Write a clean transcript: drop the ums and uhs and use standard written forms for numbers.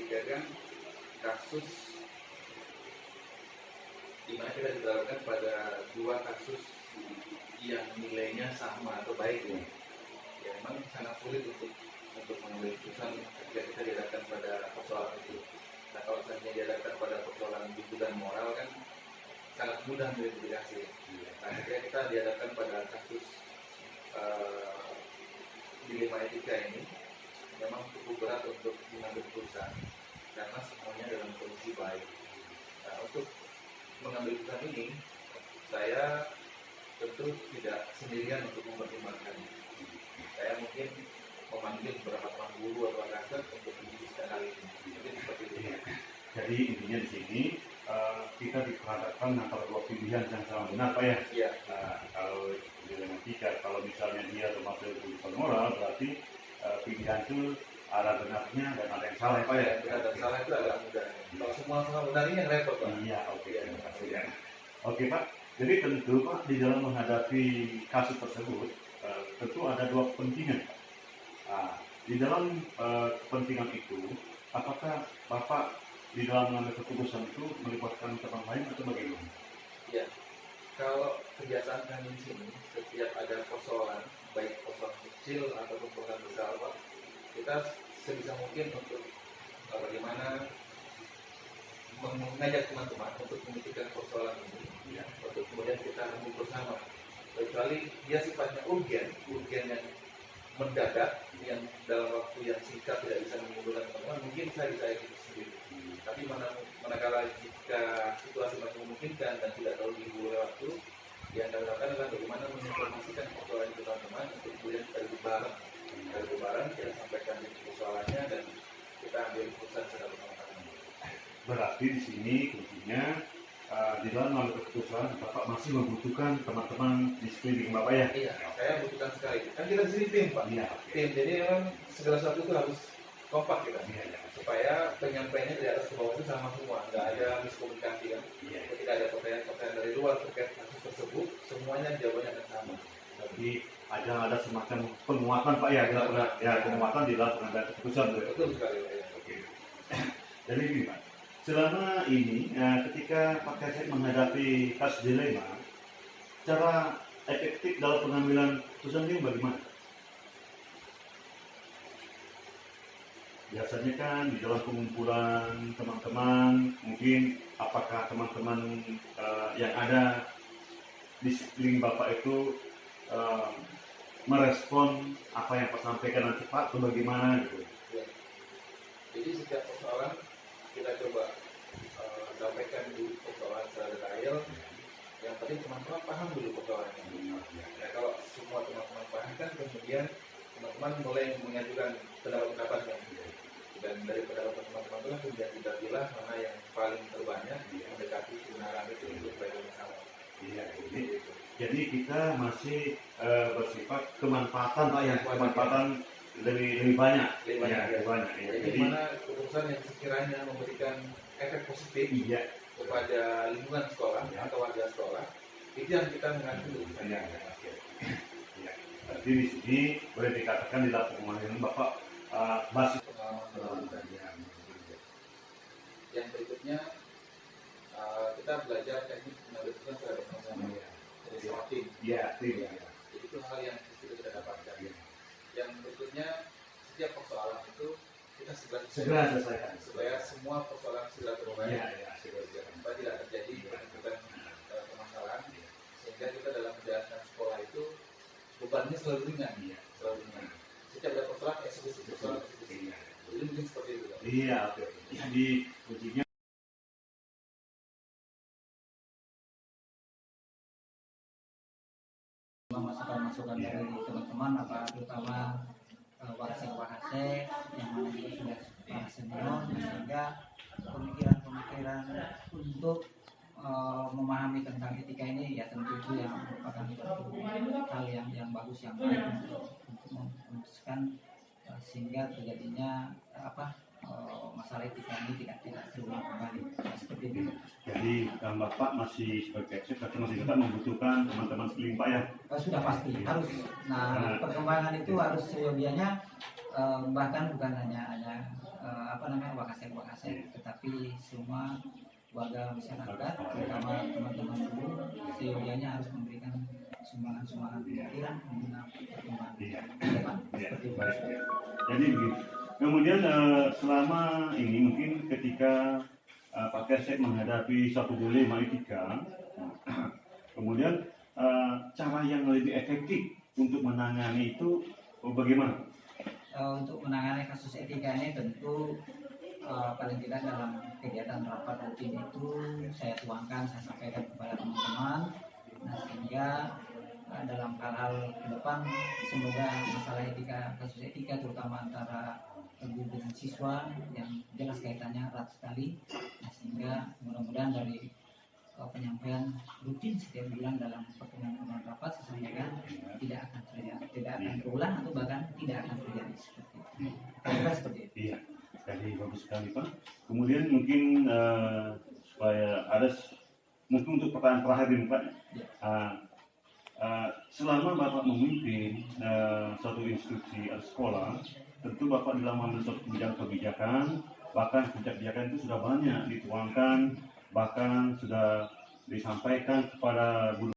etika kan kasus di mana kita diterapkan pada dua kasus yang nilainya sama atau baik ya memang sangat sulit untuk mengambil keputusan ketika kita dihadapkan pada persoalan itu. Nah kalau misalnya dihadapkan pada persoalan buku dan moral kan sangat mudah mengidentifikasi. Nah ketika kita dihadapkan pada kasus dilema etika ini memang cukup berat untuk mengambil keputusan karena semuanya dalam kondisi baik. Nah untuk mengambil keputusan ini saya tentu tidak sendirian untuk mempertimbangkannya. Saya mungkin memanggil beberapa teman guru atau atasan untuk mendiskusikan hal ini. Mungkin seperti itu. Jadi intinya di sini kita diperhadapkan antara dua pilihan yang sama benar, Pak ya. Iya. Nah, kalau dilema etika, kalau misalnya dia termasuk kehidupan moral, berarti pilihan itu ada benarnya dan ada yang salah, Pak ya. Benar dan salah itu agak mudah. Kalau semua sama benar ini yang repot, Pak. Iya, oke. Terima kasih ya. Oke, Pak. Jadi tentu Pak di dalam menghadapi kasus tersebut tentu ada dua kepentingan. Nah, di dalam kepentingan itu, apakah Bapak di dalam mengambil keputusan itu melibatkan teman lain atau bagaimana? Ya, kalau kebiasaan kami di sini, setiap ada persoalan, baik persoalan kecil atau persoalan besar, Pak, kita sebisa mungkin untuk bagaimana mengajak teman-teman untuk memikirkan persoalan ini, ya, untuk kemudian kita rembuk bersama. Kecuali dia sifatnya urgen yang mendadak, yang dalam waktu yang singkat tidak bisa mengumpulkan teman-teman, mungkin saya bisa ikut sendiri. Tapi manakala jika situasi masih memungkinkan dan tidak terlalu diburu waktu, yang kami lakukan adalah bagaimana menginformasikan persoalan itu teman-teman untuk kemudian kita duduk bareng, kita sampaikan persoalannya dan kita ambil keputusan secara bersama-sama. Berarti di sini kuncinya di dalam mengambil keputusan Bapak masih membutuhkan teman-teman di sekeliling Bapak ya? Iya, saya butuhkan sekali. Kan kita di sini tim, Pak. Iya. Tim, jadi memang segala sesuatu itu harus kompak kita. Iya. Supaya penyampaiannya dari atas ke bawah itu sama semua, nggak ada miskomunikasi kan. Iya. Ketika ada pertanyaan dari luar terkait kasus tersebut, semuanya jawabannya akan sama. Jadi ada semacam penguatan Pak ya, penguatan di dalam pengambilan keputusan. Betul sekali, Pak. Ya. Oke. Jadi gini Pak, selama ini ketika Pak Kasek menghadapi kasus dilema, cara efektif dalam pengambilan keputusan ini bagaimana? Biasanya kan di dalam pengumpulan teman-teman, mungkin apakah teman-teman yang ada di sekeliling Bapak itu merespon apa yang Pak sampaikan nanti Pak atau bagaimana gitu? Ya. Jadi setiap persoalan kita coba sampaikan dulu persoalan secara detail. Yang penting teman-teman paham dulu persoalannya. Ya, kalau semua teman-teman paham kan kemudian teman-teman mulai mengajukan pendapat-pendapatnya. Dan dari pendapat teman-teman itu kemudian kita pilih mana yang paling terbanyak mendekati kebenaran itu untuk kebaikan bersama. Iya, jadi kita masih bersifat kemanfaatan Pak ya, kemanfaatan lebih banyak. Lebih banyak. Ya. Jadi mana keputusan yang sekiranya memberikan efek positif kepada lingkungan sekolah atau warga sekolah, itu yang kita mengambil. Jadi di sini boleh dikatakan di dalam pengumuman Bapak masih yang berikutnya kita belajar teknik mengambil keputusan secara bersama dari semua tim. Jadi itu hal yang kita dapatkan. Yang berikutnya setiap persoalan itu kita segera selesaikan supaya semua persoalan segera terbaik supaya tidak terjadi permasalahan sehingga kita dalam menjalankan sekolah itu bebannya selalu ringan. Setiap ada persoalan eksekusi. Jadi mungkin seperti itu. Iya, oke. Jadi kuncinya masukan dari teman-teman, terutama warasek yang mana juga sudah senior, sehingga pemikiran untuk memahami tentang etika ini ya tentu itu yang merupakan suatu hal yang bagus, yang baik untuk memutuskan sehingga terjadinya masalah etika ini tidak terulang kembali seperti itu. Jadi Bapak masih sebagai ekspert masih tetap membutuhkan teman-teman sekeliling Pak ya? Sudah pasti harus. Nah, perkembangan itu harus seyogianya bahkan bukan hanya wakasek, tetapi semua warga masyarakat, terutama teman-teman guru, seyogianya harus memberikan sumbangan pemikiran mengenai perkembangan Iya. ke depan. Iya, Seperti itu. baik. Jadi begini. Kemudian selama ini mungkin ketika Pak Kesek menghadapi satu dilema etika, kemudian cara yang lebih efektif untuk menangani itu bagaimana? Untuk menangani kasus etika ini tentu paling tidak dalam kegiatan rapat rutin itu saya tuangkan, saya sampaikan kepada teman-teman. Nah, sehingga dalam hal-hal ke depan semoga masalah kasus etika terutama antara guru dengan siswa yang jelas kaitannya erat sekali. Nah, sehingga mudah-mudahan dari penyampaian rutin setiap bulan dalam pertemuan rapat saya sampaikan tidak akan terjadi, tidak akan berulang atau bahkan tidak akan terjadi seperti itu. Kira-kira seperti itu. Iya, jadi bagus sekali Pak. Kemudian mungkin supaya ada mungkin untuk pertanyaan terakhir ini Pak. Selama Bapak memimpin suatu institusi atau sekolah, tentu Bapak dalam mengambil suatu kebijakan, bahkan kebijakan itu sudah banyak dituangkan, bahkan sudah disampaikan kepada guru